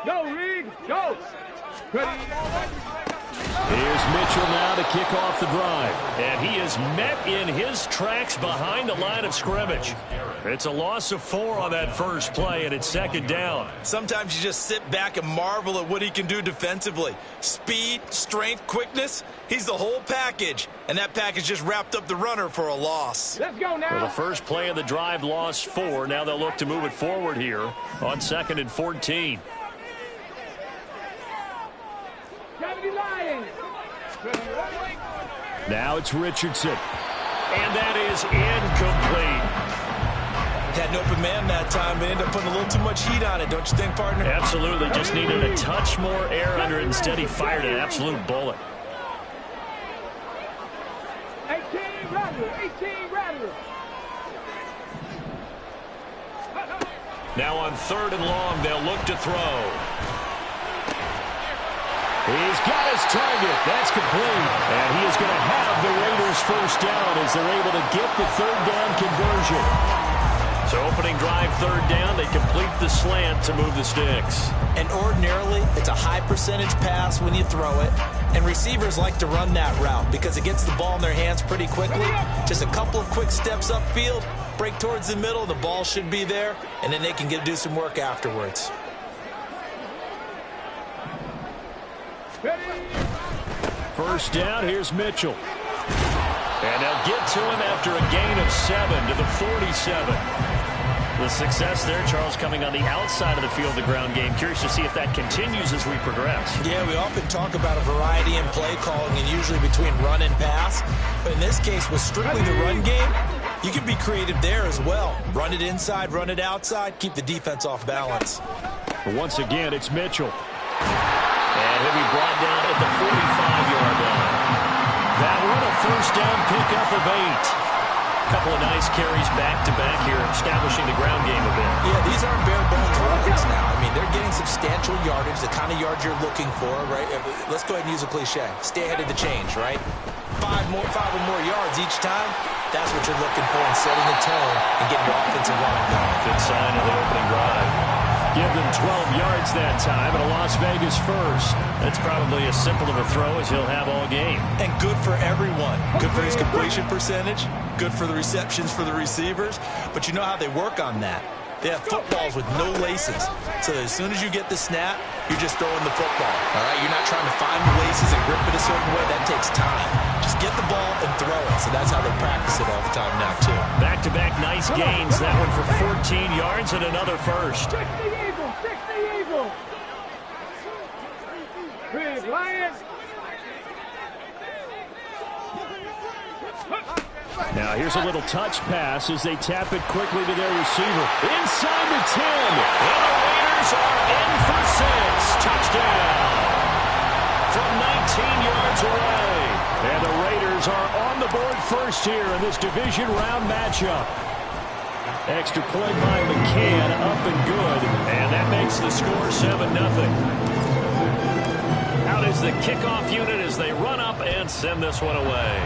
Go, Reed. Go. Here's Mitchell now to kick off the drive. And he is met in his tracks behind the line of scrimmage. It's a loss of 4 on that first play, and it's second down. Sometimes you just sit back and marvel at what he can do defensively. Speed, strength, quickness. He's the whole package. And that package just wrapped up the runner for a loss. Let's go now. Well, the first play of the drive lost 4. Now they'll look to move it forward here on 2nd and 14. Now it's Richardson. And that is incomplete. Had an open man that time, but ended up putting a little too much heat on it, don't you think, partner? Absolutely. Just needed a touch more air under it. Instead, he fired an absolute bullet. 18 Rattler. 18 Rattler. Now on 3rd and long, they'll look to throw. He's got his target. That's complete. And he is going to have the Raiders first down as they're able to get the 3rd down conversion. So opening drive 3rd down, they complete the slant to move the sticks. And ordinarily, it's a high percentage pass when you throw it. And receivers like to run that route because it gets the ball in their hands pretty quickly. Just a couple of quick steps upfield, break towards the middle, the ball should be there, and then they can do some work afterwards. First down, here's Mitchell. And they'll get to him after a gain of 7 to the 47. The success there, Charles, coming on the outside of the field, the ground game. Curious to see if that continues as we progress. Yeah, we often talk about a variety in play calling and usually between run and pass. But in this case, with strictly the run game, you can be creative there as well. Run it inside, run it outside, keep the defense off balance. But once again, it's Mitchell. And he'll be brought down at the 45-yard line. That one, a first down pickup of 8. Couple of nice carries back-to-back here, establishing the ground game a bit. Yeah, these aren't bare-bones runs now. I mean, they're getting substantial yardage, the kind of yards you're looking for, right? Let's go ahead and use a cliche. Stay ahead of the change, right? 5 or more yards each time, that's what you're looking for in setting the tone and getting your offensive line going. Good sign of the opening drive. Give them 12 yards that time and a Las Vegas first. That's probably as simple of a throw as he'll have all game. And good for everyone. Good for his completion percentage. Good for the receptions for the receivers. But you know how they work on that. They have footballs with no laces. So as soon as you get the snap, you're just throwing the football. All right? You're not trying to find the laces and grip it a certain way. That takes time. Just get the ball and throw it. So that's how they practice it all the time now, too. Back-to-back nice gains. That one for 14 yards and another first. Now here's a little touch pass as they tap it quickly to their receiver. Inside the 10. And the Raiders are in for 6. Touchdown. From 19 yards away. And the Raiders are on the board first here in this division round matchup. Extra point by McCann, up and good. And that makes the score 7-0. Out is the kickoff unit as they run up and send this one away.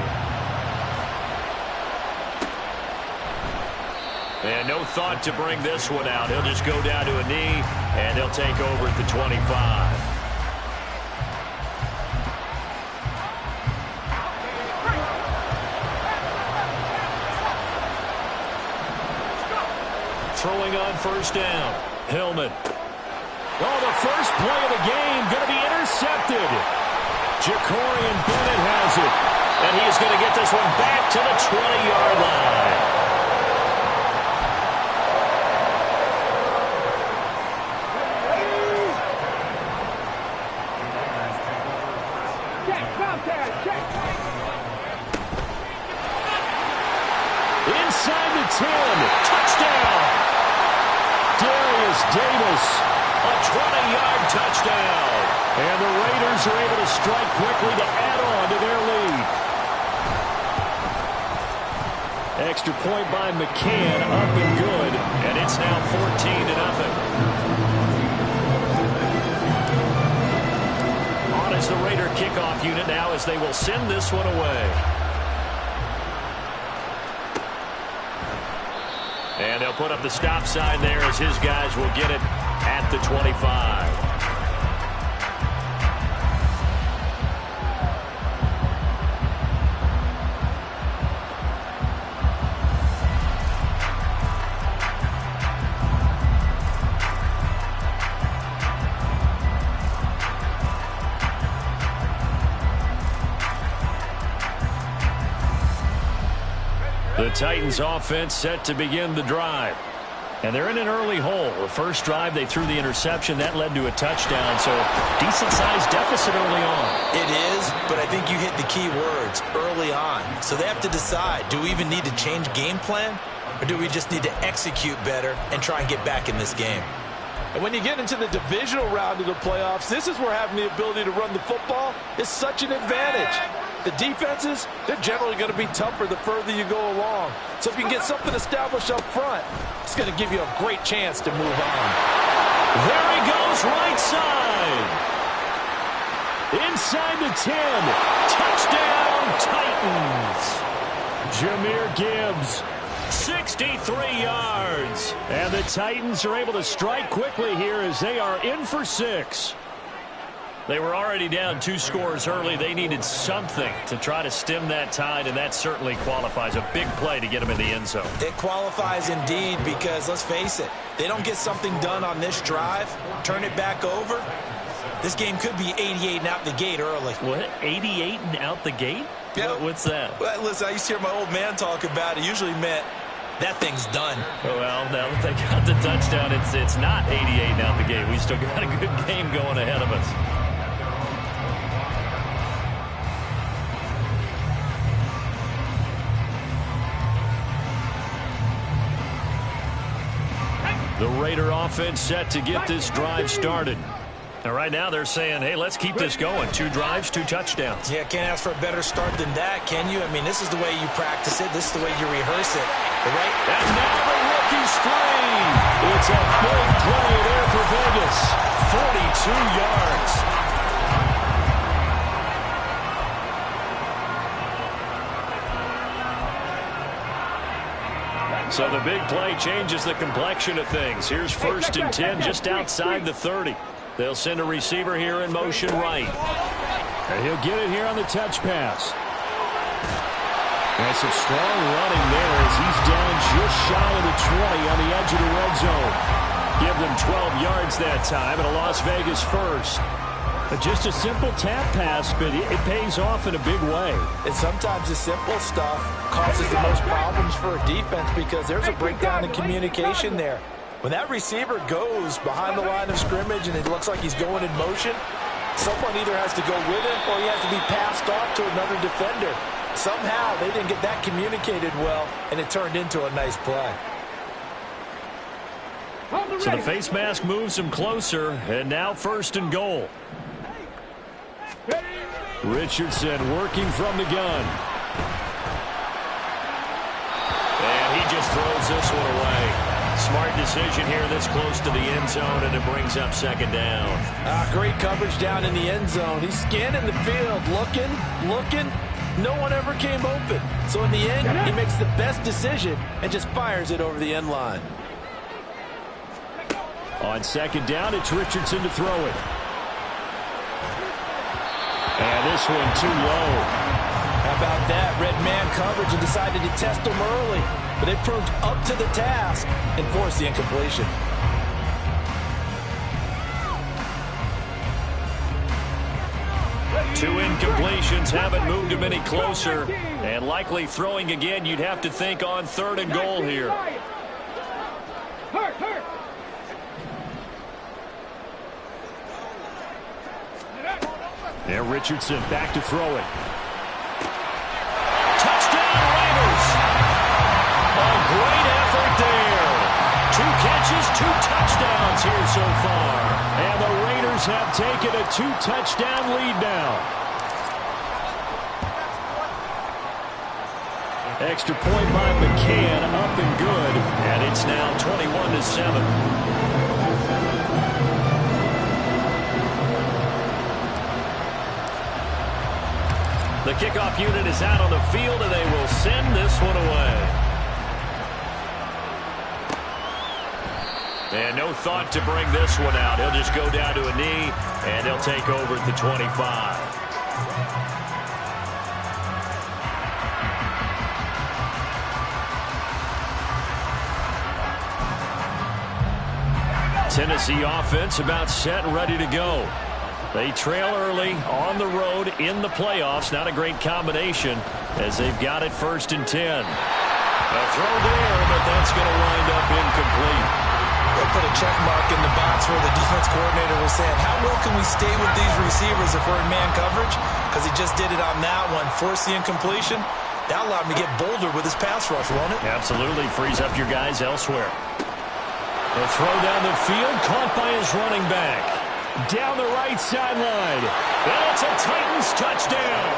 And no thought to bring this one out. He'll just go down to a knee, and he'll take over at the 25. Throwing on first down. Hillman. Oh, the first play of the game going to be intercepted. Jacorian Bennett has it. And he is going to get this one back to the 20-yard line. Inside the 10. Touchdown. Darius Davis. A 20-yard touchdown. And the Raiders are able to strike quickly to add on to their lead. Extra point by McCann, up and good. And it's now 14-0. On is the Raider kickoff unit now as they will send this one away. And they'll put up the stop sign there as his guys will get it at the 25. The Titans offense set to begin the drive. And they're in an early hole. The first drive, they threw the interception. That led to a touchdown, so decent-sized deficit early on. It is, but I think you hit the key words, early on. So they have to decide, do we even need to change game plan, or do we just need to execute better and try and get back in this game? And when you get into the divisional round of the playoffs, this is where having the ability to run the football is such an advantage. The defenses, they're generally going to be tougher the further you go along. So if you can get something established up front, it's going to give you a great chance to move on. There he goes, right side. Inside the 10. Touchdown, Titans. Jahmyr Gibbs, 63 yards. And the Titans are able to strike quickly here as they are in for 6. They were already down 2 scores early. They needed something to try to stem that tide, and that certainly qualifies. A big play to get them in the end zone. It qualifies indeed because, let's face it, they don't get something done on this drive, turn it back over, this game could be 88 and out the gate early. What? 88 and out the gate? Yeah. What's that? Well, listen, I used to hear my old man talk about it. Usually meant that thing's done. Well, now that they got the touchdown, it's not 88 and out the gate. We still got a good game going ahead of us. The Raider offense set to get this drive started. And right now they're saying, hey, let's keep this going. 2 drives, 2 touchdowns. Yeah, can't ask for a better start than that, can you? I mean, this is the way you practice it. This is the way you rehearse it. Right? And now the rookie's free. It's a big play there for Vegas. 42 yards. So the big play changes the complexion of things. Here's 1st and 10 just outside the 30. They'll send a receiver here in motion right. And he'll get it here on the touch pass. And some strong running there as he's down just shy of the 20 on the edge of the red zone. Give them 12 yards that time and a Las Vegas first. But just a simple tap pass, but it pays off in a big way. And sometimes the simple stuff causes the most problems for a defense because there's a breakdown in communication there. When that receiver goes behind the line of scrimmage and it looks like he's going in motion, someone either has to go with him or he has to be passed off to another defender. Somehow they didn't get that communicated well, and it turned into a nice play. So the face mask moves him closer, and now 1st and goal. Richardson working from the gun. And he just throws this one away. Smart decision here this close to the end zone, and it brings up 2nd down. Great coverage down in the end zone. He's scanning the field, looking. No one ever came open. So in the end, he makes the best decision and just fires it over the end line. On 2nd down, it's Richardson to throw it. And this one too low. How about that? Red man coverage and decided to test him early. But they proved up to the task and forced the incompletion. Two incompletions haven't moved him any closer. And likely throwing again, you'd have to think on 3rd and goal here. There, Richardson back to throw it. Touchdown, Raiders! A great effort there. 2 catches, 2 touchdowns here so far. And the Raiders have taken a 2-touchdown lead now. Extra point by McCann, up and good. And it's now 21-7. The kickoff unit is out on the field, and they will send this one away. And no thought to bring this one out. He'll just go down to a knee, and he'll take over at the 25. Tennessee offense about set and ready to go. They trail early on the road in the playoffs. Not a great combination as they've got it 1st and 10. A throw there, but that's going to wind up incomplete. They'll put a check mark in the box where the defense coordinator was saying, how well can we stay with these receivers if we're in man coverage? Because he just did it on that one, forced the incompletion. That allowed him to get bolder with his pass rush, won't it? Absolutely, frees up your guys elsewhere. The throw down the field, caught by his running back. Down the right sideline. And it's a Titans touchdown.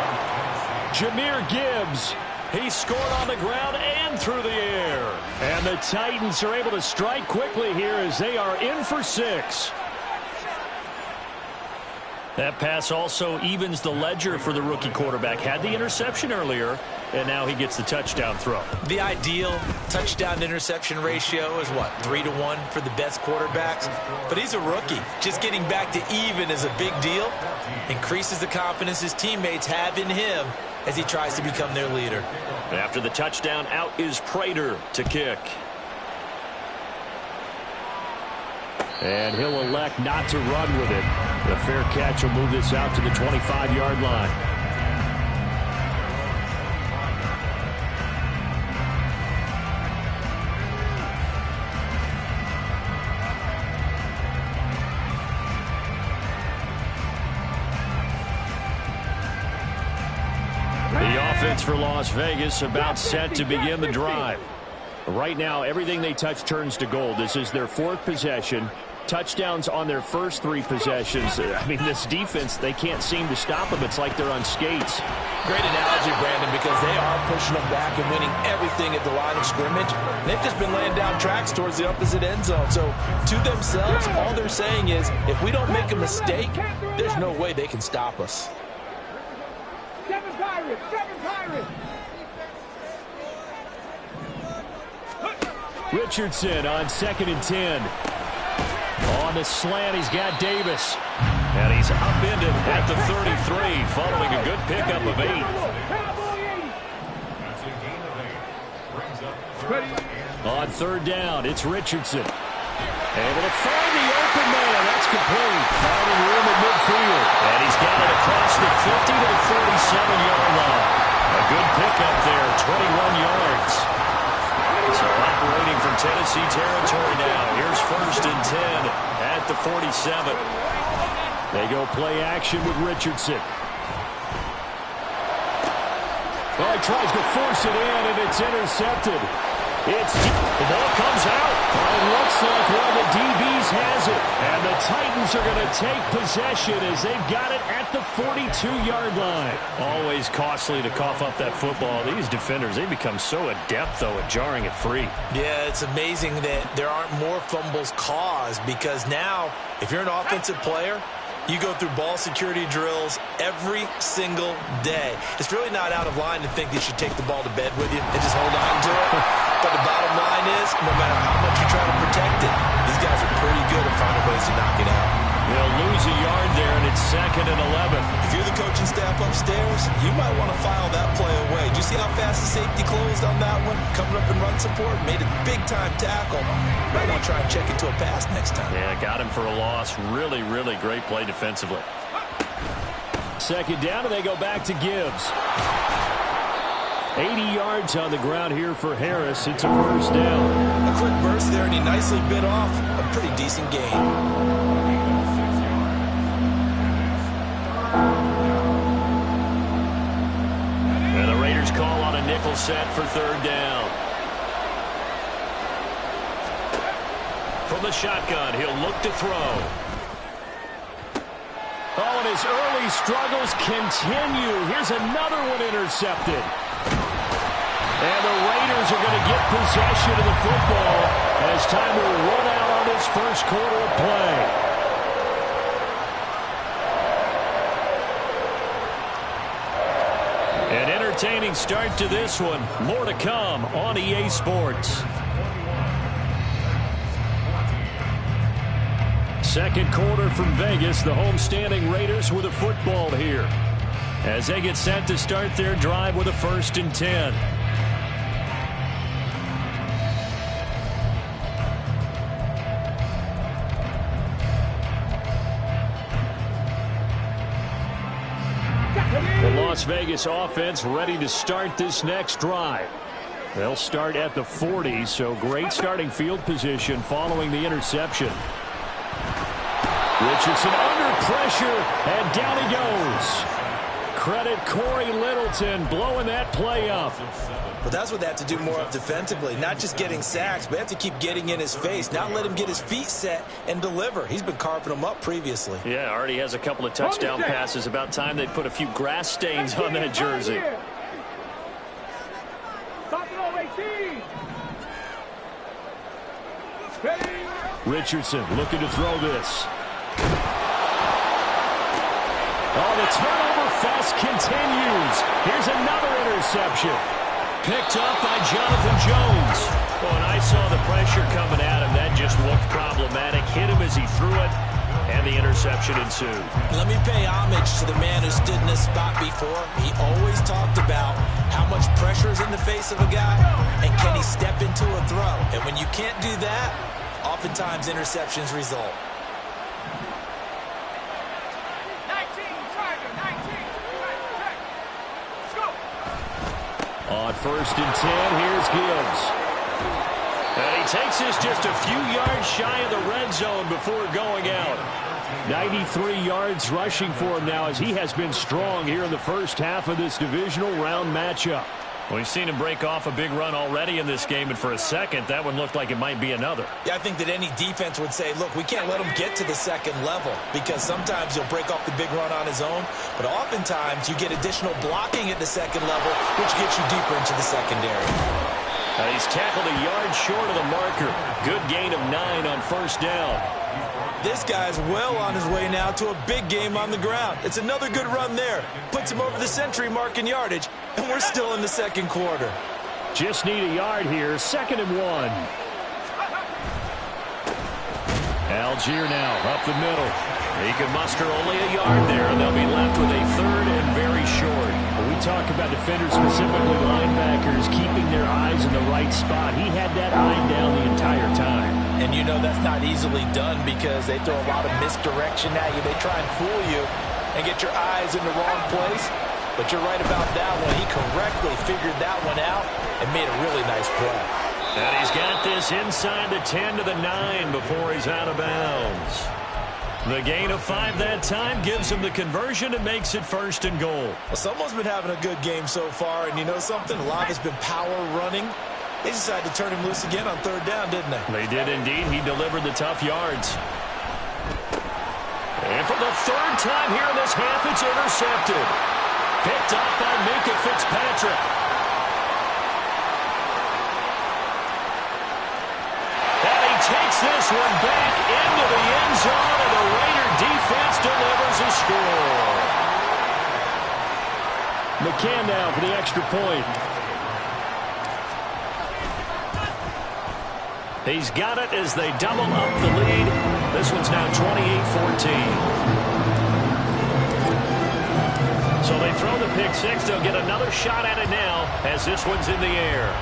Jahmyr Gibbs. He scored on the ground and through the air. And the Titans are able to strike quickly here as they are in for 6. That pass also evens the ledger for the rookie quarterback. Had the interception earlier, and now he gets the touchdown throw. The ideal touchdown-interception ratio is, what, 3-to-1 for the best quarterbacks? But he's a rookie. Just getting back to even is a big deal. Increases the confidence his teammates have in him as he tries to become their leader. After the touchdown, out is Prater to kick. And he'll elect not to run with it. The fair catch will move this out to the 25-yard line. The offense for Las Vegas about set to begin the drive. Right now, everything they touch turns to gold. This is their 4th possession. Touchdowns on their first 3 possessions. I mean, this defense, they can't seem to stop them. It's like they're on skates. Great analogy, Brandon, because they are pushing them back and winning everything at the line of scrimmage. They've just been laying down tracks towards the opposite end zone. So, to themselves, all they're saying is, if we don't make a mistake, there's no way they can stop us. 7 Pirates! 7 Pirates! Richardson on 2nd and 10. On the slant, he's got Davis. And he's upended at the 33, following a good pickup of 8. On 3rd down, it's Richardson. Able to find the open man. That's complete. Finding room at midfield. And he's got it across the 50 to the 47-yard line. A good pickup there, 21 yards. So operating from Tennessee territory now. Here's 1st and 10 at the 47. They go play action with Richardson. Oh, he tries to force it in, and it's intercepted. The ball comes out. It looks like one of the DBs has it. And the Titans are going to take possession as they've got it at the 42-yard line. Always costly to cough up that football. These defenders, they become so adept, though, at jarring it free. Yeah, it's amazing that there aren't more fumbles caused because now, if you're an offensive player, you go through ball security drills every single day. It's really not out of line to think you should take the ball to bed with you and just hold on to it. But the bottom line is, no matter how much you try to protect it, these guys are pretty good at finding ways to knock it out. They'll lose a yard there, and it's 2nd and 11. If you're the coaching staff upstairs, you might want to file that play away. Did you see how fast the safety closed on that one? Coming up in run support, made a big-time tackle. Might want to try and check into a pass next time. Yeah, got him for a loss. Really, really great play defensively. 2nd down, and they go back to Gibbs. 80 yards on the ground here for Harris. It's a 1st down. A quick burst there, and he nicely bit off a pretty decent gain. And the Raiders call on a nickel set for 3rd down. From the shotgun, he'll look to throw. Oh, and his early struggles continue. Here's another one intercepted. And the Raiders are going to get possession of the football as time will run out on this 1st quarter of play. An entertaining start to this one. More to come on EA Sports. 2nd quarter from Vegas. The homestanding Raiders with a football here as they get set to start their drive with a 1st and 10. The Las Vegas offense ready to start this next drive. They'll start at the 40, so great starting field position following the interception. Richardson under pressure, and down he goes. Credit Corey Littleton blowing that play up. But that's what they have to do more of defensively, not just getting sacks, but have to keep getting in his face, not let him get his feet set and deliver. He's been carving them up previously. Yeah, already has a couple of touchdown passes. About time they put a few grass stains on that jersey. Richardson looking to throw this. Oh, the turnover fest continues. Here's another interception. Picked up by Jonathan Jones. Oh, and I saw the pressure coming at him. That just looked problematic. Hit him as he threw it, and the interception ensued. Let me pay homage to the man who stood in this spot before. He always talked about how much pressure is in the face of a guy, and can he step into a throw. And when you can't do that, oftentimes interceptions result. On 1st and 10, here's Gibbs. And he takes this just a few yards shy of the red zone before going out. 93 yards rushing for him now as he has been strong here in the first half of this divisional round matchup. We've seen him break off a big run already in this game, and for a second, that one looked like it might be another. Yeah, I think that any defense would say, look, we can't let him get to the second level because sometimes he'll break off the big run on his own, but oftentimes you get additional blocking at the second level, which gets you deeper into the secondary. He's tackled a yard short of the marker. Good gain of 9 on 1st down. This guy's well on his way now to a big game on the ground. It's another good run there. Puts him over the century mark in yardage, and we're still in the second quarter. Just need a yard here. 2nd and 1. Algier now up the middle. He can muster only a yard there, and they'll be left with a 3rd and very short. When we talk about defenders, specifically linebackers, keeping their eyes in the right spot, he had that eye down the entire time. And you know that's not easily done because they throw a lot of misdirection at you. They try and fool you and get your eyes in the wrong place. But you're right about that one. He correctly figured that one out and made a really nice play. And he's got this inside the 10 to the 9 before he's out of bounds. The gain of 5 that time gives him the conversion and makes it 1st and goal. Well, someone's been having a good game so far, and you know something? A lot has been power running. They decided to turn him loose again on 3rd down, didn't they? They did indeed. He delivered the tough yards. And for the 3rd time here in this half, it's intercepted. Picked up by Minkah Fitzpatrick. And he takes this one back into the end zone, and the Raider defense delivers a score. McCann now for the extra point. He's got it as they double up the lead. This one's now 28-14. So they throw the pick 6. They'll get another shot at it now as this one's in the air.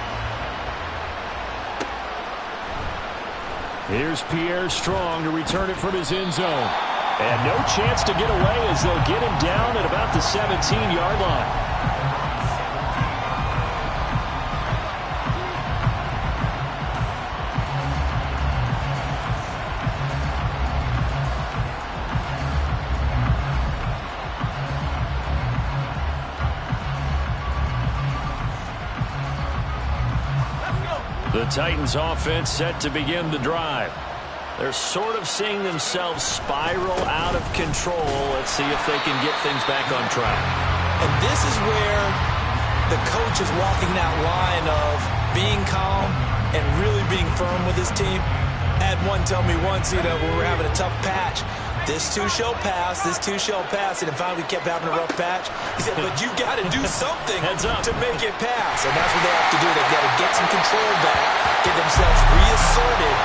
Here's Pierre Strong to return it from his end zone. And no chance to get away as they'll get him down at about the 17-yard line. The Titans offense set to begin the drive. They're sort of seeing themselves spiral out of control. Let's see if they can get things back on track. And this is where the coach is walking that line of being calm and really being firm with his team. I had one tell me once, when we were having a tough patch, this too shall pass, this too shall pass, and finally we kept having a rough patch. He said, but you got to do something to make it pass, and that's what they have to do. They've got to get some control back, get themselves reasserted,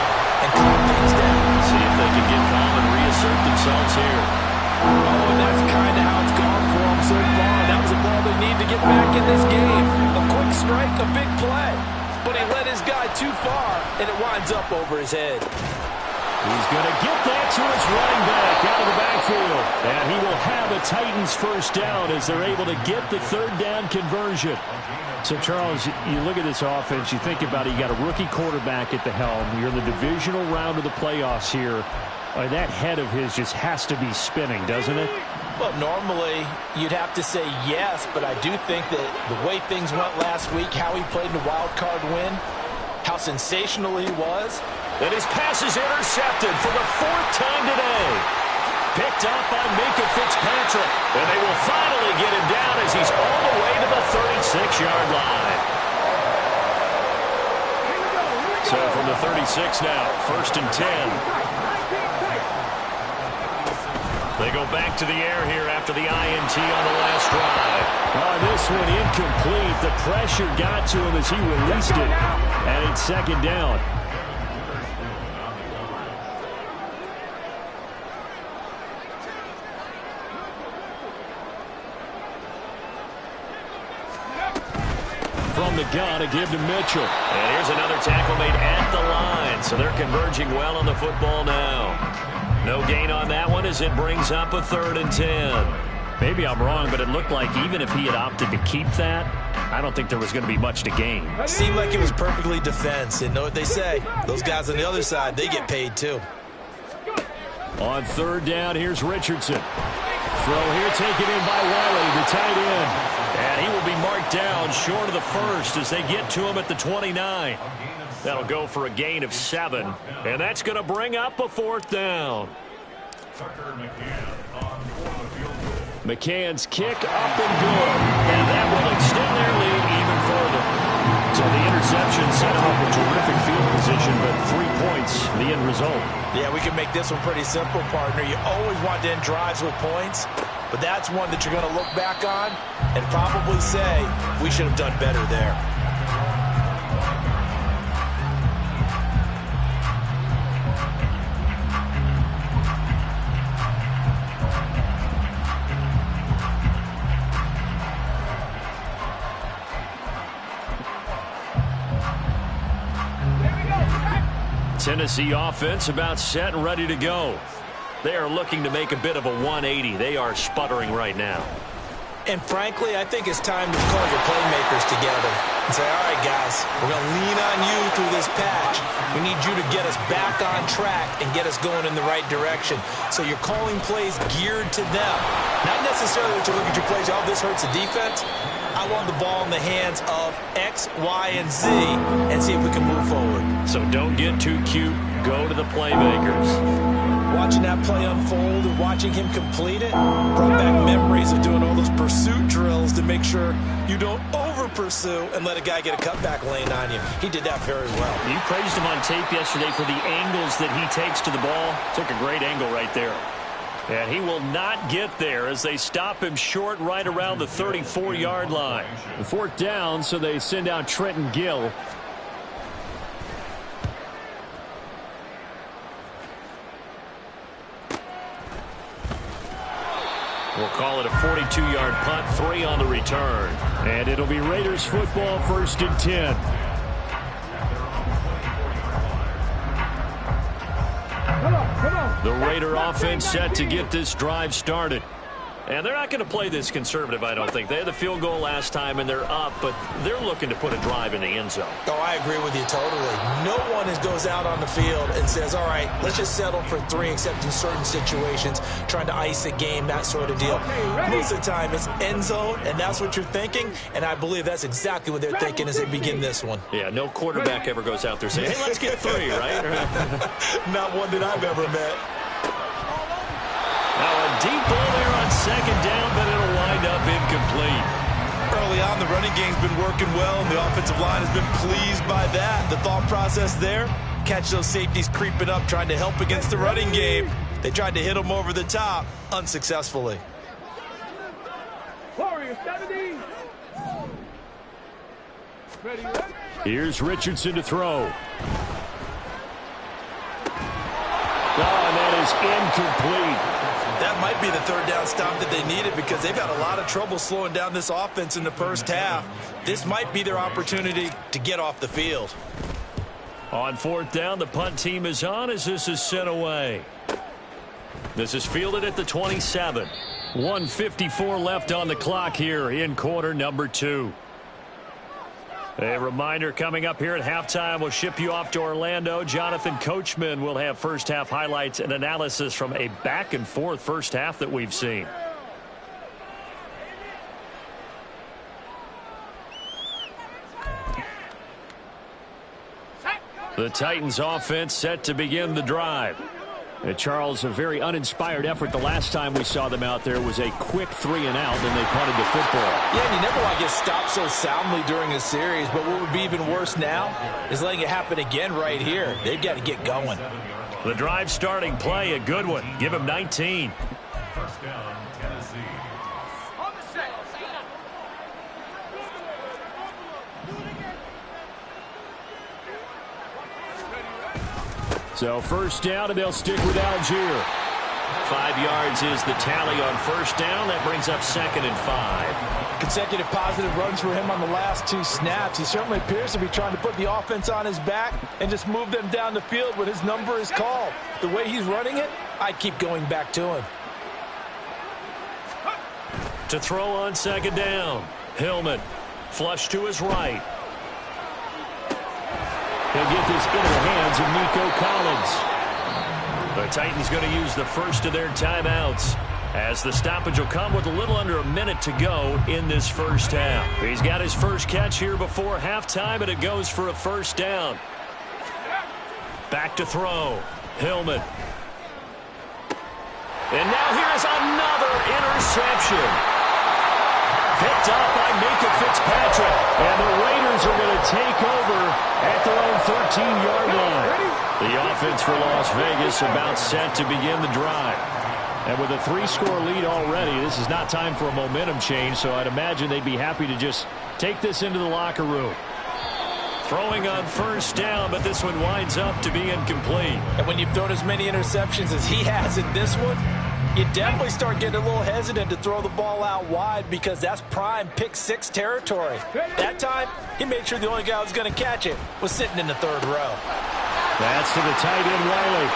and calm things down. See if they can get calm and reassert themselves here. Oh, and that's kind of how it's gone for them so far. That was a ball they need to get back in this game. A quick strike, a big play. But he led his guy too far, and it winds up over his head. He's going to get that to his running back out of the backfield. And he will have a Titans 1st down as they're able to get the 3rd down conversion. So, Charles, you look at this offense, you think about it, you got a rookie quarterback at the helm. You're in the divisional round of the playoffs here. That head of his just has to be spinning, doesn't it? Well, normally you'd have to say yes, but I do think that the way things went last week, how he played in the wild card win, how sensational he was. And his pass is intercepted for the 4th time today. Picked up by Minkah Fitzpatrick. And they will finally get him down as he's all the way to the 36-yard line. So from the 36 now, 1st and 10. They go back to the air here after the INT on the last drive. This one incomplete. The pressure got to him as he released it. And it's 2nd down. From the gun, a give to Mitchell. And here's another tackle made at the line. So they're converging well on the football now. No gain on that one as it brings up a 3rd and 10. Maybe I'm wrong, but it looked like even if he had opted to keep that, I don't think there was going to be much to gain. Seemed like it was perfectly defense. And know what they say? Those guys on the other side, they get paid too. On 3rd down, here's Richardson. Throw here taken in by Wiley, the tight end. And he will be marked down short of the 1st as they get to him at the 29. That'll go for a gain of 7. And that's going to bring up a 4th down. McCann's kick up and good. And that will extend their lead even further. So the interception set up a terrific field position, but 3 points, the end result. Yeah, we can make this one pretty simple, partner. You always want to end drives with points, but that's one that you're going to look back on and probably say, we should have done better there. Tennessee offense about set and ready to go. They are looking to make a bit of a 180. They are sputtering right now. And frankly, I think it's time to call your playmakers together and say, all right, guys, we're going to lean on you through this patch. We need you to get us back on track and get us going in the right direction. So you're calling plays geared to them. Not necessarily to look at your plays, oh, this hurts the defense. I want the ball in the hands of X, Y, and Z and see if we can move forward. So don't get too cute. Go to the playmakers. Watching that play unfold and watching him complete it brought back memories of doing all those pursuit drills to make sure you don't over-pursue and let a guy get a cutback lane on you. He did that very well. You praised him on tape yesterday for the angles that he takes to the ball. Took a great angle right there. And he will not get there as they stop him short right around the 34-yard line. The 4th down, so they send out Trenton Gill. We'll call it a 42-yard punt, 3 on the return. And it'll be Raiders football, 1st and 10. The Raider offense set to get this drive started. And they're not going to play this conservative, I don't think. They had the field goal last time, and they're up, but they're looking to put a drive in the end zone. Oh, I agree with you totally. No one goes out on the field and says, all right, let's just settle for 3, except in certain situations, trying to ice a game, that sort of deal. Most of the time, it's end zone, and that's what you're thinking, and I believe that's exactly what they're thinking as they begin this one. Yeah, no quarterback ever goes out there saying, hey, let's get 3, right? Not one that I've ever met. Now a deep ball there on 2nd down, but it'll wind up incomplete. Early on, the running game's been working well, and the offensive line has been pleased by that. The thought process there, catch those safeties creeping up, trying to help against the running game. They tried to hit them over the top, unsuccessfully. Warriors 70. Here's Richardson to throw. And that is incomplete. That might be the 3rd down stop that they needed because they've had a lot of trouble slowing down this offense in the first half. This might be their opportunity to get off the field. On 4th down, the punt team is on as this is sent away. This is fielded at the 27. 1:54 left on the clock here in quarter number 2. A reminder coming up here at halftime. We'll ship you off to Orlando. Jonathan Coachman will have first half highlights and analysis from a back and forth first half that we've seen. The Titans offense set to begin the drive. Charles, a very uninspired effort. The last time we saw them out there was a quick 3 and out, and they punted the football. Yeah, and you never want to get stopped so soundly during a series, but what would be even worse now is letting it happen again right here. They've got to get going. The drive starting play, a good one. Give him 19. First down, Tennessee. On the set. So first down, and they'll stick with Algier. 5 yards is the tally on first down. That brings up 2nd and 5. Consecutive positive runs for him on the last 2 snaps. He certainly appears to be trying to put the offense on his back and just move them down the field when his number is called. The way he's running it, I keep going back to him. To throw on 2nd down. Hillman, flush to his right. He'll get this into the hands of Nico Collins. The Titans going to use the first of their timeouts, as the stoppage will come with a little under a minute to go in this first half. He's got his first catch here before halftime, and it goes for a first down. Back to throw. Hillman. And now here's another interception. Picked up by Minkah Fitzpatrick. And the Raiders are going to take over at their own 13-yard line. The offense for Las Vegas about set to begin the drive. And with a 3-score lead already, this is not time for a momentum change, so I'd imagine they'd be happy to just take this into the locker room. Throwing on first down, but this one winds up to be incomplete. And when you've thrown as many interceptions as he has in this one, you definitely start getting a little hesitant to throw the ball out wide, because that's prime pick 6 territory. That time, he made sure the only guy who was going to catch it was sitting in the 3rd row. That's to the tight end, Riley.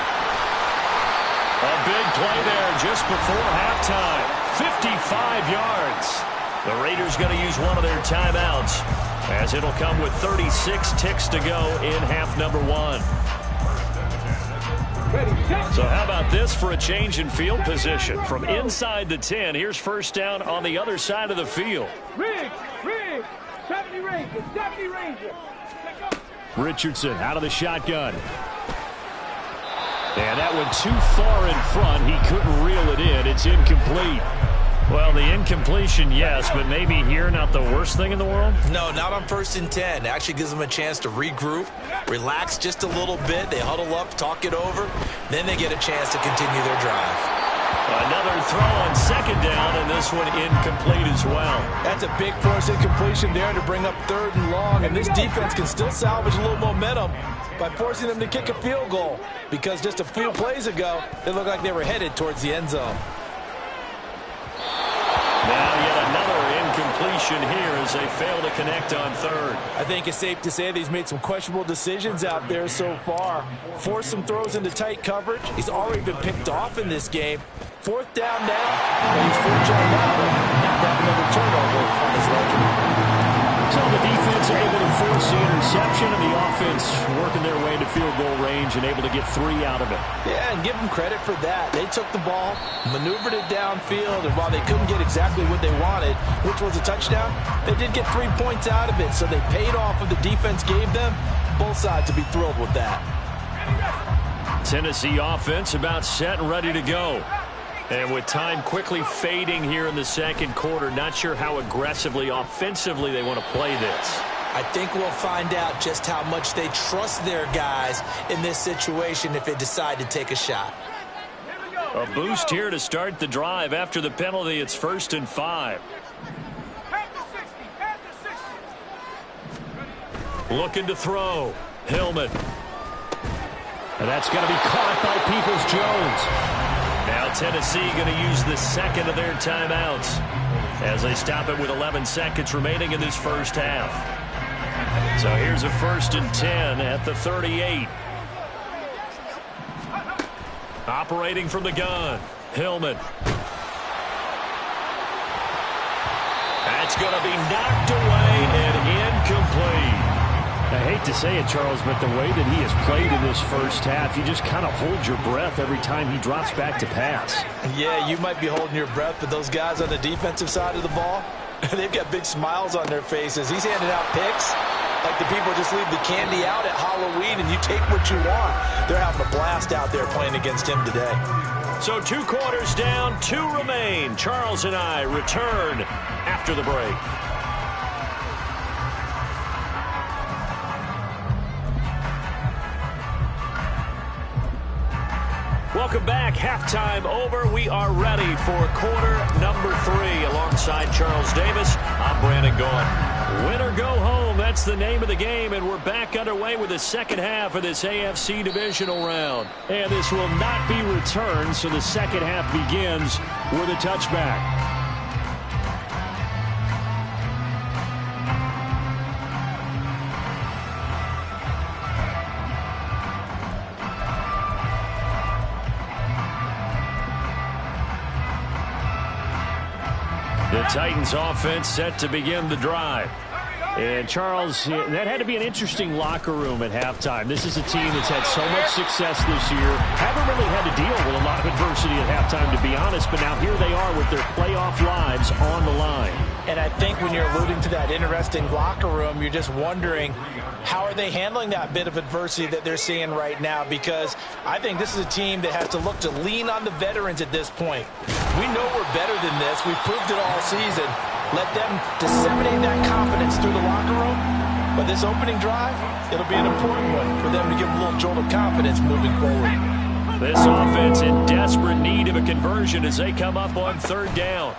A big play there just before halftime. 55 yards. The Raiders going to use one of their timeouts, as it'll come with 36 ticks to go in half number 1. So how about this for a change in field position? From inside the 10, here's first down on the other side of the field. Riggs, 70 Ranger, 70 Ranger. Richardson out of the shotgun. And that went too far in front. He couldn't reel it in. It's incomplete. Well, the incompletion, yes, but maybe here not the worst thing in the world? No, not on 1st and 10. It actually gives them a chance to regroup, relax just a little bit. They huddle up, talk it over. Then they get a chance to continue their drive. Another throw on 2nd down, and this one incomplete as well. That's a big force incompletion there to bring up 3rd and long, and this defense can still salvage a little momentum by forcing them to kick a field goal, because just a few plays ago, they looked like they were headed towards the end zone. Now yet another incompletion here as they fail to connect on 3rd. I think it's safe to say that he's made some questionable decisions out there so far. Forced some throws into tight coverage. He's already been picked off in this game. 4th down now, and he's fortunate now not to have another turnover on his record. So the defense able to force the interception, and the offense working their way to field goal range and able to get 3 out of it. Yeah, and give them credit for that. They took the ball, maneuvered it downfield, and while they couldn't get exactly what they wanted, which was a touchdown, they did get 3 points out of it, so they paid off what the defense gave them. Both sides would be thrilled with that. Tennessee offense about set and ready to go. And with time quickly fading here in the 2nd quarter, not sure how aggressively, offensively they want to play this. I think we'll find out just how much they trust their guys in this situation if they decide to take a shot. A boost here to start the drive. After the penalty, it's 1st and 5. Looking to throw. Hillman. And that's going to be caught by Peoples-Jones. Now Tennessee going to use the 2nd of their timeouts as they stop it with 11 seconds remaining in this first half. So here's a 1st and 10 at the 38. Operating from the gun, Hillman. At It's going to be knocked away and incomplete. I hate to say it, Charles, but the way that he has played in this first half, you just kind of hold your breath every time he drops back to pass. Yeah, you might be holding your breath, but those guys on the defensive side of the ball, they've got big smiles on their faces. He's handing out picks like the people just leave the candy out at Halloween and you take what you want. They're having a blast out there playing against him today. So 2 quarters down, 2 remain. Charles and I return after the break. Welcome back. Halftime over. We are ready for quarter number 3. Alongside Charles Davis, I'm Brandon Gaughan. Win or go home, that's the name of the game, and we're back underway with the second half of this AFC divisional round. And this will not be returned, so the second half begins with a touchback. The Titans offense set to begin the drive. And Charles, that had to be an interesting locker room at halftime. This is a team that's had so much success this year. Haven't really had to deal with a lot of adversity at halftime, to be honest. But now here they are with their playoff lives on the line. And I think when you're alluding to that interesting locker room, you're just wondering, how are they handling that bit of adversity that they're seeing right now? Because I think this is a team that has to look to lean on the veterans at this point. We know we're better than this. We've proved it all season. Let them disseminate that confidence through the locker room. But this opening drive, it'll be an important one for them to give a little jolt of confidence moving forward. This offense in desperate need of a conversion as they come up on 3rd down.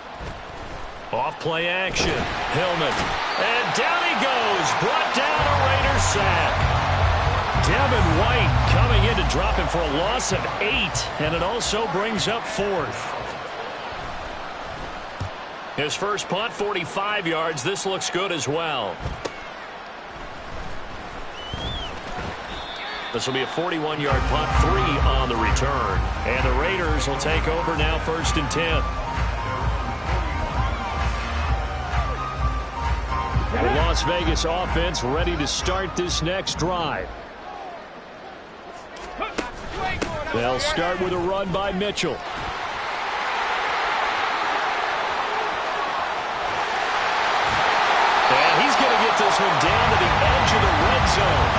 Off play action. Hillman. And down he goes. Brought down a Raiders sack. Devin White coming in to drop him for a loss of 8. And it also brings up 4th. His first punt, 45 yards. This looks good as well. This will be a 41-yard punt, 3 on the return. And the Raiders will take over now 1st and 10. The Las Vegas offense ready to start this next drive. They'll start with a run by Mitchell. And he's going to get this one down to the edge of the red zone.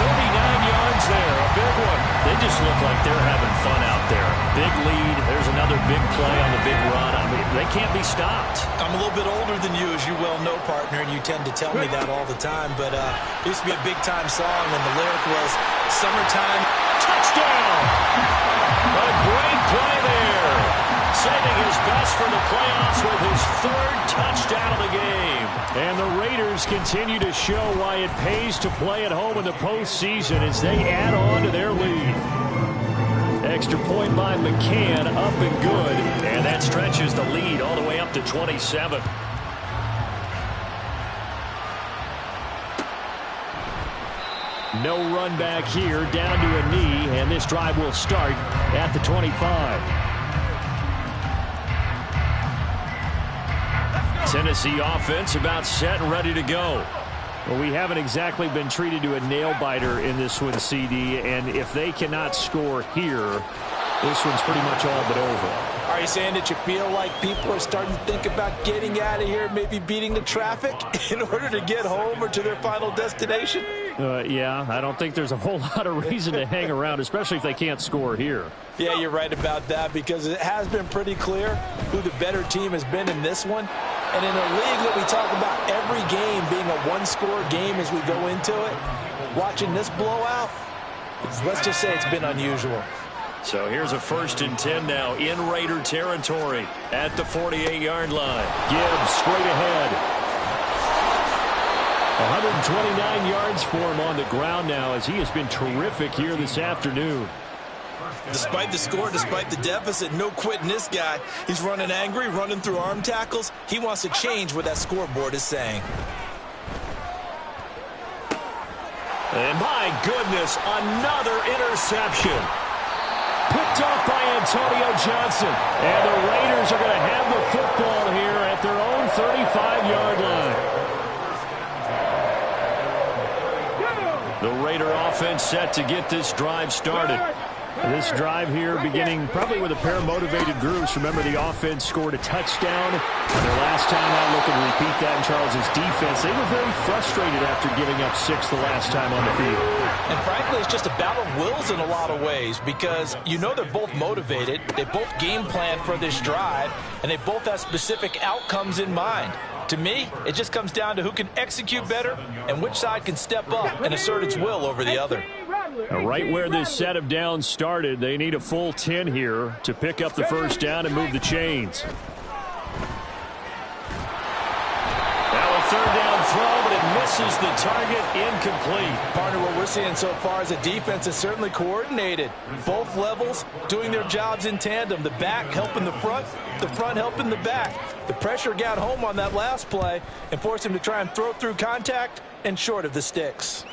39 yards there, a big one. They just look like they're having fun out there. Big lead. There's another big play on the big run. I mean, they can't be stopped. I'm a little bit older than you, as you well know, partner, and you tend to tell me that all the time. But it used to be a big-time song, and the lyric was, "Summertime Touchdown!" A great play there. Saving his best for the playoffs with his 3rd touchdown of the game. And the Raiders continue to show why it pays to play at home in the postseason as they add on to their lead. Extra point by McCann, up and good. And that stretches the lead all the way up to 27. No run back here, down to a knee, and this drive will start at the 25. Tennessee offense about set and ready to go. Well, we haven't exactly been treated to a nail-biter in this one, CD, and if they cannot score here, this one's pretty much all but over. Are you saying that you feel like people are starting to think about getting out of here, maybe beating the traffic in order to get home or to their final destination? Yeah, I don't think there's a whole lot of reason to hang around, especially if they can't score here. Yeah, you're right about that, because it has been pretty clear who the better team has been in this one. And in a league that we talk about every game being a one-score game as we go into it, watching this blowout, let's just say it's been unusual. So here's a 1st and 10 now in Raider territory at the 48-yard line. Gibbs straight ahead. 129 yards for him on the ground now as he has been terrific here this afternoon. Despite the score, despite the deficit, no quitting this guy. He's running angry, running through arm tackles. He wants to change what that scoreboard is saying. And my goodness, another interception. Picked off by Antonio Johnson. And the Raiders are going to have the football here at their own 35-yard The Raider offense set to get this drive started. This drive here beginning probably with a pair of motivated groups. Remember, the offense scored a touchdown. And their last time out, looking to repeat that in Charles' defense. They were very frustrated after giving up 6 the last time on the field. And frankly, it's just a battle of wills in a lot of ways because you know they're both motivated. They both game plan for this drive, and they both have specific outcomes in mind. To me, it just comes down to who can execute better and which side can step up and assert its will over the other. Right where this set of downs started, they need a full 10 here to pick up the first down and move the chains. Now a third down throw, but it misses the target, incomplete. Partner, what we're seeing so far is a defense is certainly coordinated. Both levels doing their jobs in tandem. The back helping the front helping the back. The pressure got home on that last play and forced him to try and throw through contact and short of the sticks.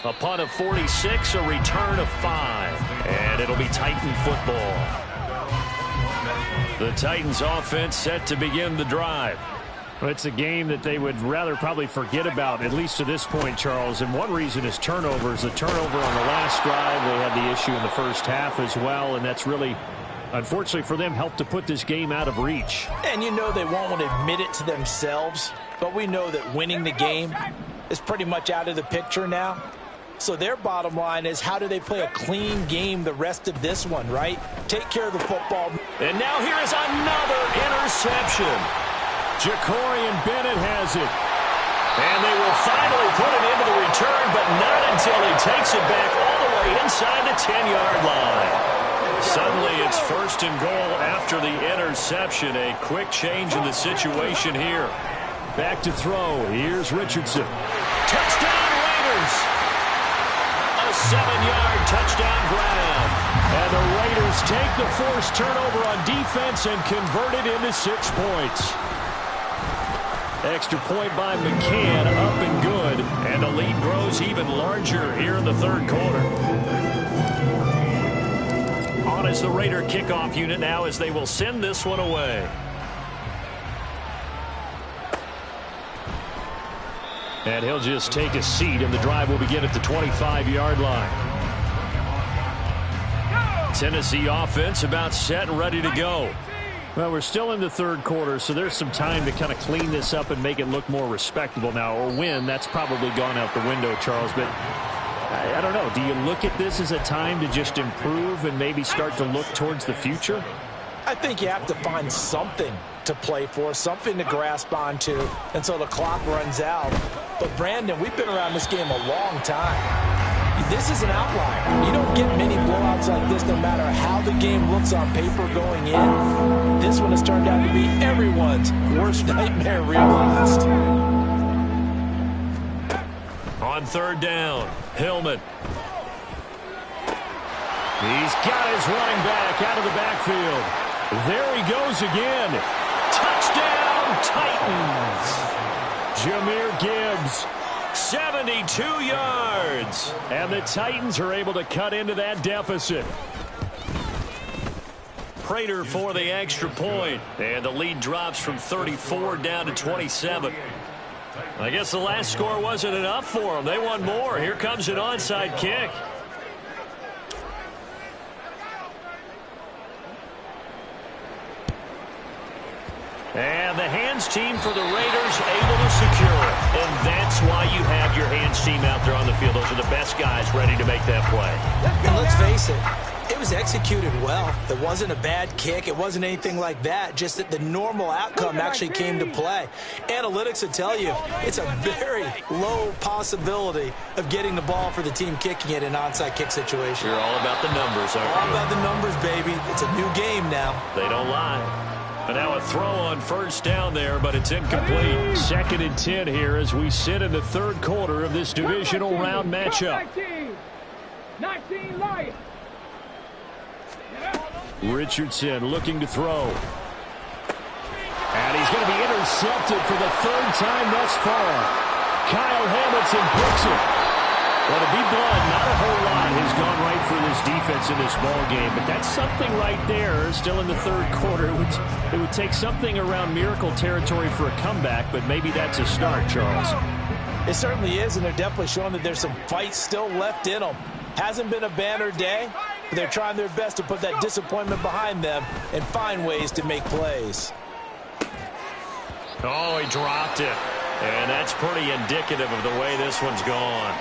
A punt of 46, a return of 5. And it'll be Titan football. The Titans offense set to begin the drive. Well, it's a game that they would rather probably forget about, at least to this point, Charles. And one reason is turnovers. A turnover on the last drive. They had the issue in the first half as well. And that's really, unfortunately for them, helped to put this game out of reach. And you know they won't want to admit it to themselves. But we know that winning the game is pretty much out of the picture now. So their bottom line is, how do they play a clean game the rest of this one, right? Take care of the football. And now here is another interception. Jacorian Bennett has it. And they will finally put it into the return, but not until he takes it back all the way inside the 10-yard line. Suddenly it's first and goal after the interception. A quick change in the situation here. Back to throw. Here's Richardson. Touchdown Raiders! A 7-yard touchdown grab. And the Raiders take the forced turnover on defense and convert it into 6 points. Extra point by McCann, up and good. And the lead grows even larger here in the third quarter. On is the Raider kickoff unit now as they will send this one away. And he'll just take a seat, and the drive will begin at the 25-yard line. Tennessee offense about set and ready to go. Well, we're still in the third quarter, so there's some time to kind of clean this up and make it look more respectable now. Or win, that's probably gone out the window, Charles. But I don't know. Do you look at this as a time to just improve and maybe start to look towards the future? I think you have to find something to play for, something to grasp onto until the clock runs out. But, Brandon, we've been around this game a long time. This is an outlier. You don't get many blowouts like this no matter how the game looks on paper going in. This one has turned out to be everyone's worst nightmare realized. On third down, Hillman. He's got his running back out of the backfield. There he goes again. Touchdown, Titans. Jahmyr Gibbs. 72 yards. And the Titans are able to cut into that deficit. Prater for the extra point. And the lead drops from 34 down to 27. I guess the last score wasn't enough for them. They want more. Here comes an onside kick. And the hands team for the Raiders able to secure it. And that's why you have your hands team out there on the field. Those are the best guys ready to make that play. And let's face it, it was executed well. It wasn't a bad kick. It wasn't anything like that. Just that the normal outcome actually came to play. Analytics will tell you it's a very low possibility of getting the ball for the team kicking it in an onside kick situation. You're all about the numbers, aren't you? All about the numbers, baby. It's a new game now. They don't lie. And now a throw on first down there, but it's incomplete. 2nd and 10 here as we sit in the third quarter of this divisional round matchup. 19 Lions. Richardson looking to throw. And he's going to be intercepted for the third time thus far. Kyle Hamilton picks it. Well, to be blunt, not a whole lot has gone right for this defense in this ball game, but that's something right there. Still in the third quarter, it would take something around miracle territory for a comeback, but maybe that's a start, Charles. It certainly is, and they're definitely showing that there's some fight still left in them. Hasn't been a banner day, but they're trying their best to put that disappointment behind them and find ways to make plays. Oh, he dropped it. And that's pretty indicative of the way this one's gone.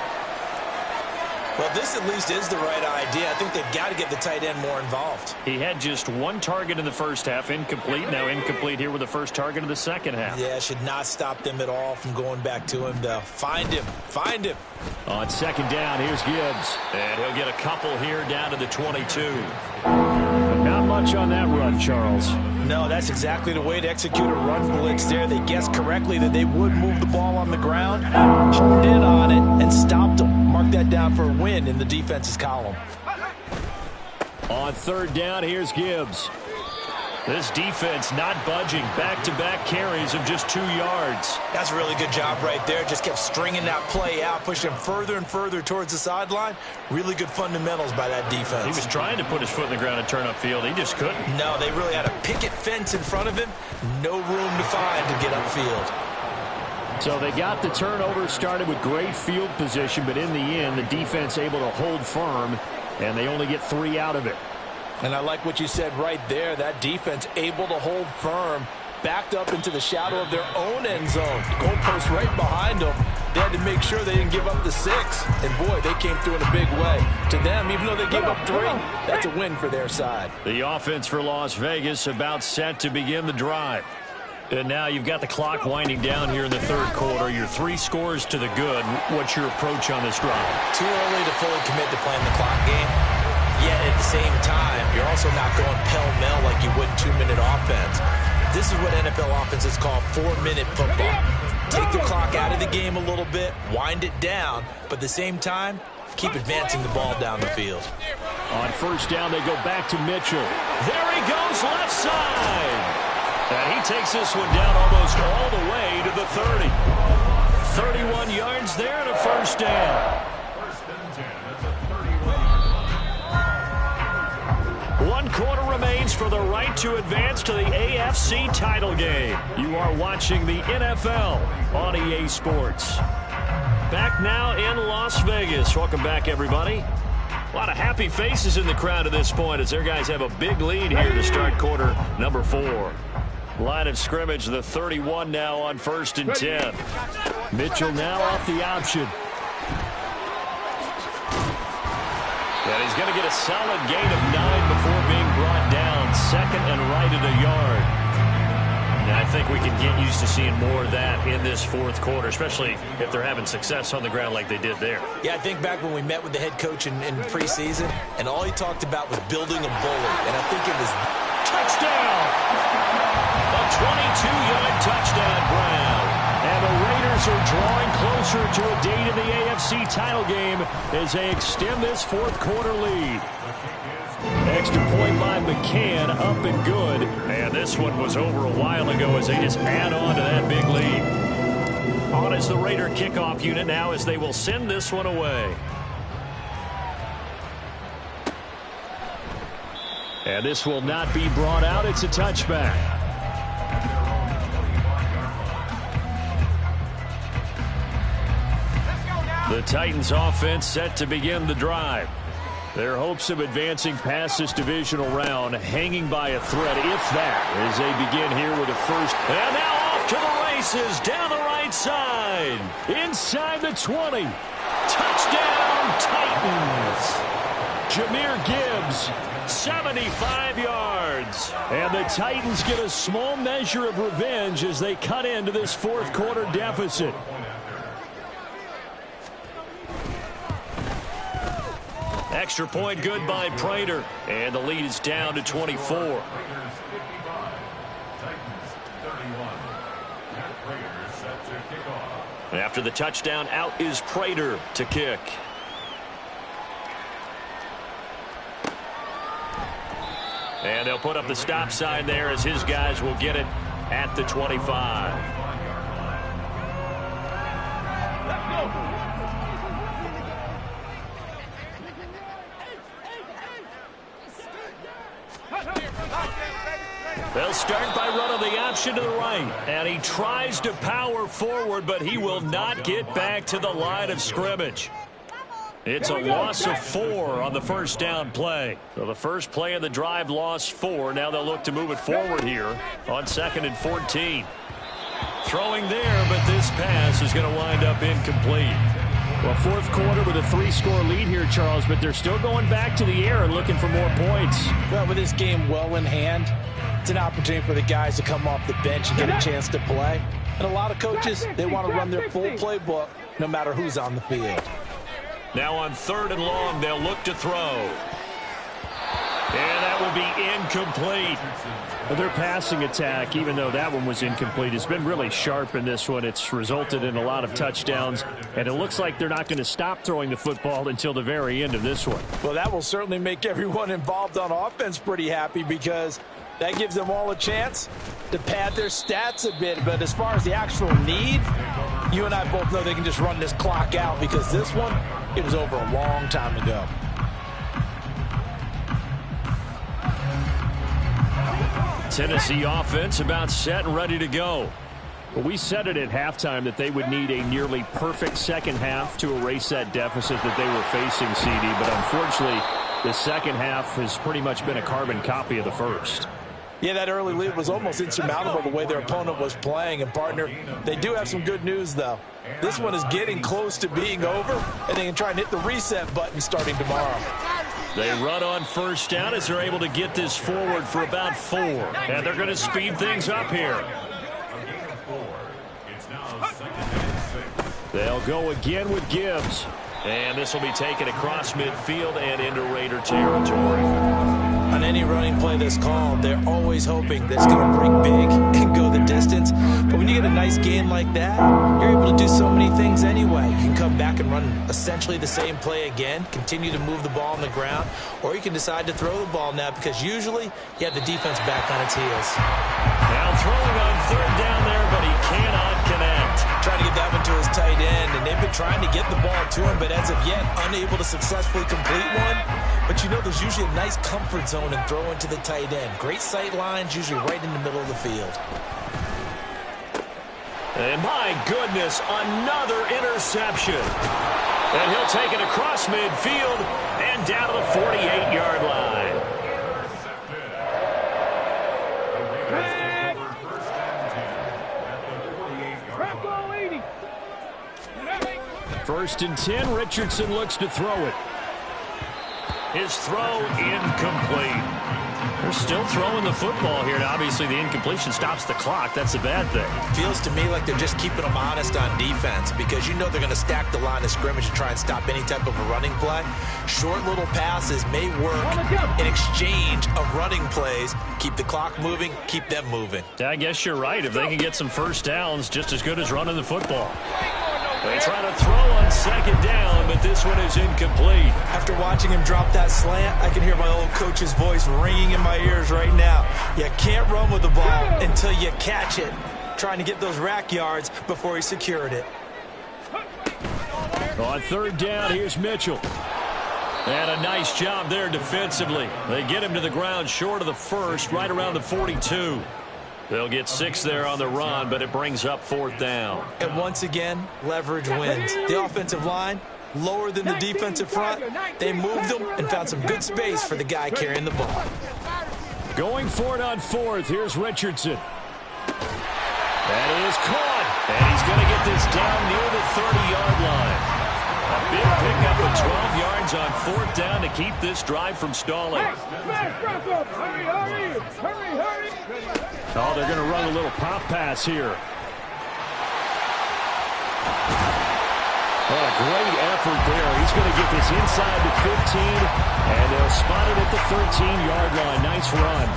Well, this at least is the right idea. I think they've got to get the tight end more involved. He had just one target in the first half, incomplete. Now incomplete here with the first target of the second half. Yeah, should not stop them at all from going back to him, though. Find him. Find him. On second down, here's Gibbs. And he'll get a couple here down to the 22. Not much on that run, Charles. No, that's exactly the way to execute a run blitz there. They guessed correctly that they would move the ball on the ground, honed in on it, and stopped them. Mark that down for a win in the defense's column. On third down, here's Gibbs. This defense not budging. Back-to-back carries of just 2 yards. That's a really good job right there. Just kept stringing that play out, pushing him further and further towards the sideline. Really good fundamentals by that defense. He was trying to put his foot in the ground and turn upfield. He just couldn't. No, they really had a picket fence in front of him. No room to find to get upfield. So they got the turnover started with great field position, but in the end, the defense able to hold firm, and they only get 3 out of it. And I like what you said right there. That defense able to hold firm, backed up into the shadow of their own end zone. Goalpost right behind them. They had to make sure they didn't give up the 6. And, boy, they came through in a big way. To them, even though they gave up 3, that's a win for their side. The offense for Las Vegas about set to begin the drive. And now you've got the clock winding down here in the third quarter. Your 3 scores to the good. What's your approach on this drive? Too early to fully commit to playing the clock game. Yet at the same time, you're also not going pell-mell like you would in 2-minute offense. This is what NFL offenses call 4-minute football. Take the clock out of the game a little bit, wind it down, but at the same time, keep advancing the ball down the field. On first down, they go back to Mitchell. There he goes left side. And he takes this one down almost all the way to the 30. 31 yards there and a first down. 1 quarter remains for the right to advance to the AFC title game. You are watching the NFL on EA Sports. Back now in Las Vegas. Welcome back, everybody. A lot of happy faces in the crowd at this point as their guys have a big lead here to start quarter number 4. Line of scrimmage, the 31 now on 1st and 10. Mitchell now off the option. And he's going to get a solid gain of 9 before being brought down. 2nd and right at a yard. And I think we can get used to seeing more of that in this 4th quarter, especially if they're having success on the ground like they did there. Yeah, I think back when we met with the head coach in preseason, and all he talked about was building a bully. And I think it was touchdown. A 22-yard touchdown, Brown. And the Raiders are drawing closer to a date in the AFC title game as they extend this 4th quarter lead. Extra point by McCann, up and good. And this one was over a while ago as they just add on to that big lead. On as the Raider kickoff unit now as they will send this one away. And this will not be brought out. It's a touchback. The Titans offense set to begin the drive. Their hopes of advancing past this divisional round hanging by a thread, if that, as they begin here with a first. And now off to the races down the right side. Inside the 20. Touchdown, Titans. Jahmyr Gibbs. 75 yards. And the Titans get a small measure of revenge as they cut into this 4th quarter deficit. Extra point good by Prater. And the lead is down to 24. And after the touchdown, out is Prater to kick. And they'll put up the stop sign there as his guys will get it at the 25. They'll start by running the option to the right. And he tries to power forward, but he will not get back to the line of scrimmage. It's a loss of 4 on the first down play. So the first play of the drive lost 4. Now they'll look to move it forward here on 2nd and 14. Throwing there, but this pass is going to wind up incomplete. Well, fourth quarter with a 3-score lead here, Charles, but they're still going back to the air and looking for more points. Well, with this game well in hand, it's an opportunity for the guys to come off the bench and get a chance to play. And a lot of coaches, they want to run their full playbook no matter who's on the field. Now on 3rd and long, they'll look to throw. And that will be incomplete. Well, their passing attack, even though that one was incomplete, has been really sharp in this one. It's resulted in a lot of touchdowns, and it looks like they're not going to stop throwing the football until the very end of this one. Well, that will certainly make everyone involved on offense pretty happy because that gives them all a chance to pad their stats a bit. But as far as the actual need, you and I both know they can just run this clock out because this one, it was over a long time ago. Tennessee offense about set and ready to go. Well, we said it at halftime that they would need a nearly perfect second half to erase that deficit that they were facing, CD. But unfortunately, the second half has pretty much been a carbon copy of the first. Yeah, that early lead was almost insurmountable the way their opponent was playing. And, partner, they do have some good news, though. This one is getting close to being over, and they can try and hit the reset button starting tomorrow. They run on first down as they're able to get this forward for about 4. And they're going to speed things up here. They'll go again with Gibbs. And this will be taken across midfield and into Raider territory. On any running play that's called, they're always hoping that it's going to break big and go the distance. But when you get a nice gain like that, you're able to do so many things anyway. You can come back and run essentially the same play again, continue to move the ball on the ground, or you can decide to throw the ball now because usually you have the defense back on its heels. Now throwing on 3rd down there, but he cannot connect. Trying to get that one to his tight end, and they've been trying to get the ball to him, but as of yet, unable to successfully complete one. But you know there's usually a nice comfort zone in throwing to the tight end. Great sight lines, usually right in the middle of the field. And my goodness, another interception. And he'll take it across midfield and down to the 48-yard line. First and 10, Richardson looks to throw it. His throw incomplete. They're still throwing the football here. Now, obviously, the incompletion stops the clock. That's a bad thing. Feels to me like they're just keeping them honest on defense because you know they're going to stack the line of scrimmage and try and stop any type of a running play. Short little passes may work in exchange of running plays. Keep the clock moving, keep them moving. I guess you're right. If they can get some first downs, just as good as running the football. They try to throw on 2nd down, but this one is incomplete. After watching him drop that slant, I can hear my old coach's voice ringing in my ears right now. You can't run with the ball until you catch it. Trying to get those rack yards before he secured it. On 3rd down, here's Mitchell. And a nice job there defensively. They get him to the ground short of the first, right around the 42. They'll get 6 there on the run, but it brings up 4th down. And once again, leverage wins. The offensive line, lower than the defensive front. They moved them and found some good space for the guy carrying the ball. Going for it on 4th, here's Richardson. That is caught. And he's going to get this down near the 30-yard line. A big pickup of 12 yards on 4th down to keep this drive from stalling. Oh, they're going to run a little pop pass here. What a great effort there. He's going to get this inside the 15, and they'll spot it at the 13-yard line. Nice run.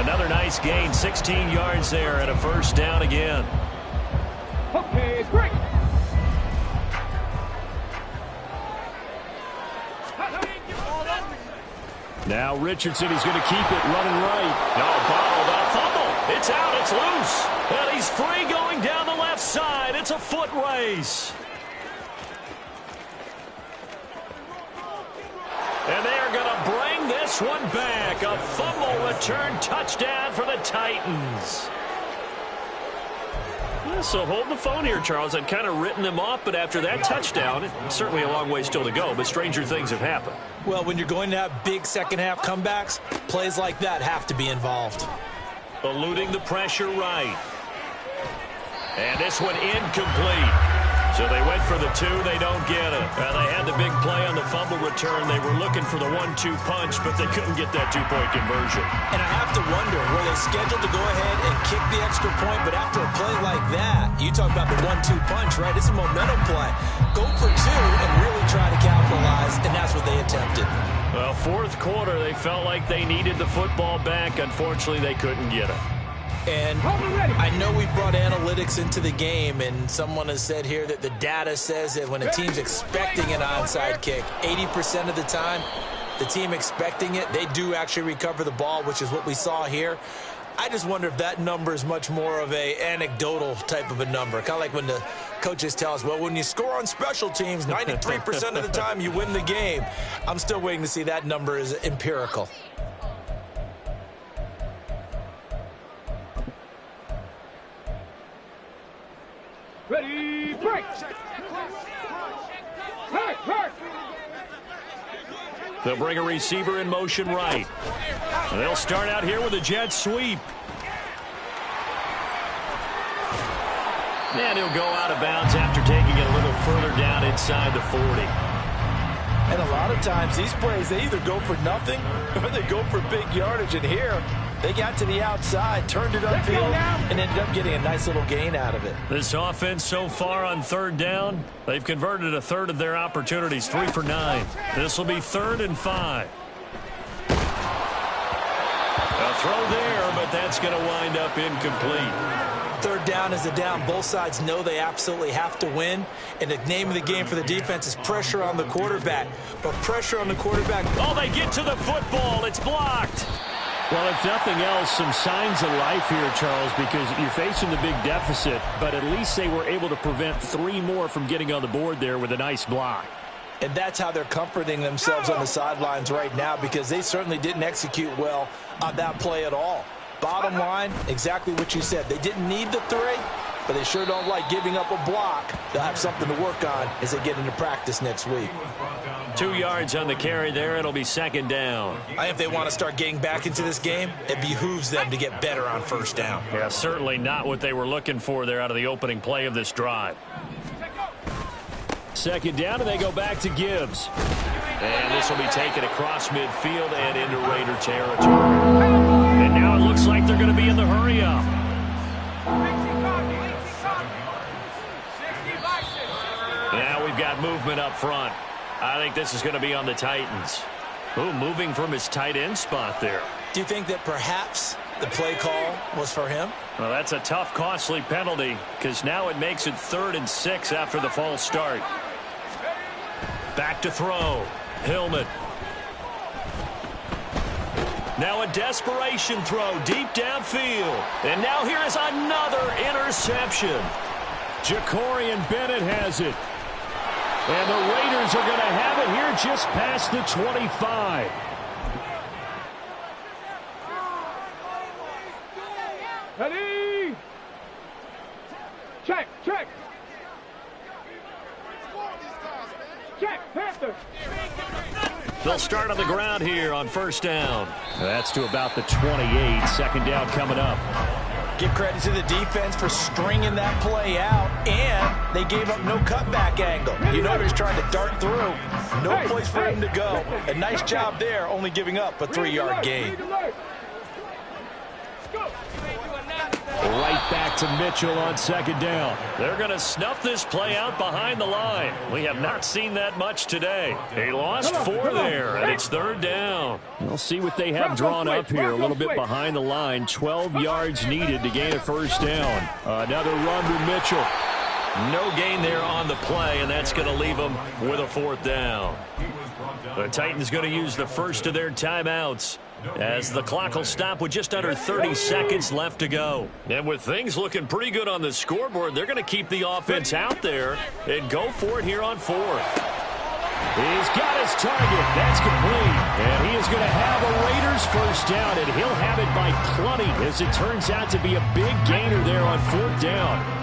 Another nice gain, 16 yards there, and a first down again. Okay, great. Now Richardson is going to keep it running right. No, bottled up, fumble. It's out, it's loose. And he's free going down the left side. It's a foot race. And they are going to bring this this one back. A fumble return touchdown for the Titans. So hold the phone here, Charles. I'd kind of written them off, but after that touchdown, it's certainly a long way still to go, but stranger things have happened. Well, when you're going to have big second-half comebacks, plays like that have to be involved. Eluding the pressure right. And this one incomplete. So they went for the 2. They don't get it. They had the big play on the fumble return. They were looking for the 1-2 punch, but they couldn't get that 2-point conversion. And I have to wonder, were they scheduled to go ahead and kick the extra point, but after a play like that, you talk about the 1-2 punch, right? It's a momentum play. Go for 2 and really try to capitalize, and that's what they attempted. Well, fourth quarter, they felt like they needed the football back. Unfortunately, they couldn't get it. And I know we brought analytics into the game, and someone has said here that the data says that when a team's expecting an onside kick, 80% of the time, the team expecting it, they do actually recover the ball, which is what we saw here. I just wonder if that number is much more of a anecdotal type of a number. Kind of like when the coaches tell us, well, when you score on special teams, 93% of the time you win the game. I'm still waiting to see that number is empirical. Ready, break! They'll bring a receiver in motion right. And they'll start out here with a jet sweep. And he'll go out of bounds after taking it a little further down inside the 40. And a lot of times these plays, they either go for nothing or they go for big yardage. And here, they got to the outside, turned it upfield, and ended up getting a nice little gain out of it. This offense so far on third down, they've converted a third of their opportunities, 3 for 9. This will be 3rd and 5. A throw there, but that's going to wind up incomplete. Third down is a down. Both sides know they absolutely have to win. And the name of the game for the defense is pressure on the quarterback. But pressure on the quarterback. Oh, they get to the football. It's blocked. Well, if nothing else, some signs of life here, Charles, because you're facing the big deficit, but at least they were able to prevent 3 more from getting on the board there with a nice block. And that's how they're comforting themselves on the sidelines right now, because they certainly didn't execute well on that play at all. Bottom line, exactly what you said. They didn't need the 3, but they sure don't like giving up a block. They'll have something to work on as they get into practice next week. 2 yards on the carry there. It'll be 2nd down. If they want to start getting back into this game, it behooves them to get better on first down. Yeah, certainly not what they were looking for there out of the opening play of this drive. 2nd down, and they go back to Gibbs. And this will be taken across midfield and into Raider territory. And now it looks like they're going to be in the hurry-up. Now we've got movement up front. I think this is going to be on the Titans. Ooh, moving from his tight end spot there. Do you think that perhaps the play call was for him? Well, that's a tough, costly penalty because now it makes it 3rd and 6 after the false start. Back to throw. Hillman. Now a desperation throw deep downfield. And now here is another interception. Jacorian Bennett has it. And the Raiders are going to have it here just past the 25. Ready? Check, check. Check, Panther. They'll start on the ground here on 1st down. That's to about the 28. 2nd down coming up. Give credit to the defense for stringing that play out, and they gave up no cutback angle. You know he's trying to dart through. No place for him to go. A nice job there, only giving up a 3-yard gain. Right back to Mitchell on 2nd down. They're going to snuff this play out behind the line. We have not seen that much today. They lost 4 there, and it's 3rd down. We'll see what they have drawn up here. A little bit behind the line. 12 yards needed to gain a 1st down. Another run to Mitchell. No gain there on the play, and that's going to leave them with a 4th down. The Titans going to use the first of their timeouts as the clock will stop with just under 30 seconds left to go. And with things looking pretty good on the scoreboard, they're going to keep the offense out there and go for it here on 4th. He's got his target. That's complete. And he is going to have a Raiders first down, and he'll have it by plenty as it turns out to be a big gainer there on 4th down.